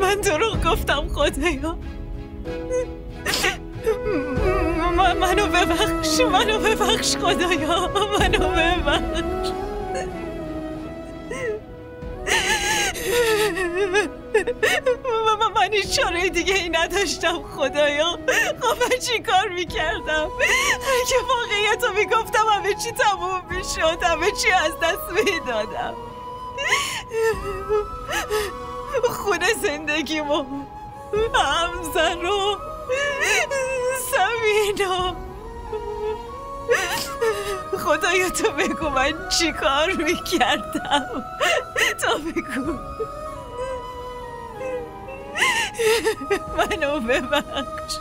من دروغ گفتم خدایا. منو ببخش خدایا، منو ببخش. من هیچ چاره دیگه ای نداشتم خدایا. خب من چی کار میکردم؟ اگه واقعیتو میگفتم همه چی تموم میشد، همه چی از دست میدادم. خونه زندگیمو، همسر و سمینا. خدایا تو بگو من چی کار میکردم، تو بگو. منو ببخش.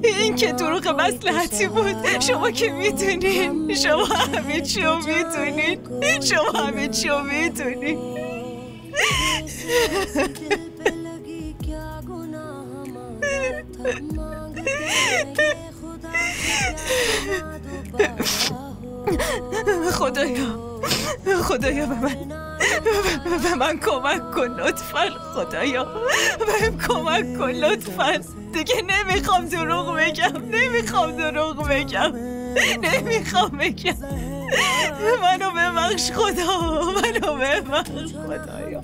این که دروغ مصلحتی بود. شما که میدونین، شما همه چی رو میدونین. خدایا به من کمک کن لطفاً. خدایا بهم کمک کن لطفاً. دیگه نمیخوام دروغ بگم. منو ببخش خدا، منو ببخش خدایا.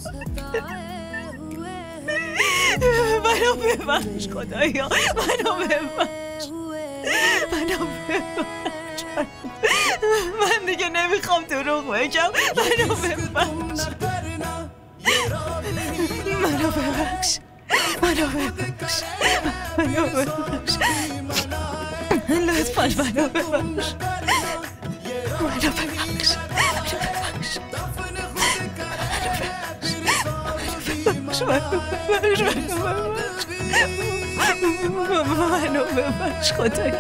من دیگه نمیخوام دروغ بگم. منو ببخش. لطفاً منو ببخش. منو ببخش خدایا.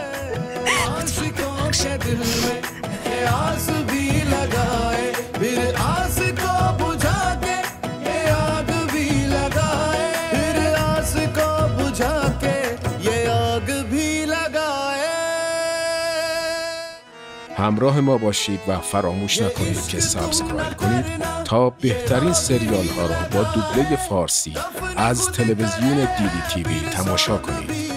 आस भी लगाए फिर आस को बुझा के ये आग भी लगाए फिर आस को बुझा के ये आग भी लगाए. همراه ما باشید و فراموش نکنید که سابسکرایب کنید تا بهترین سریال ها را با دوبله فارسی از تلویزیون دیدی تیوی تماشا کنید.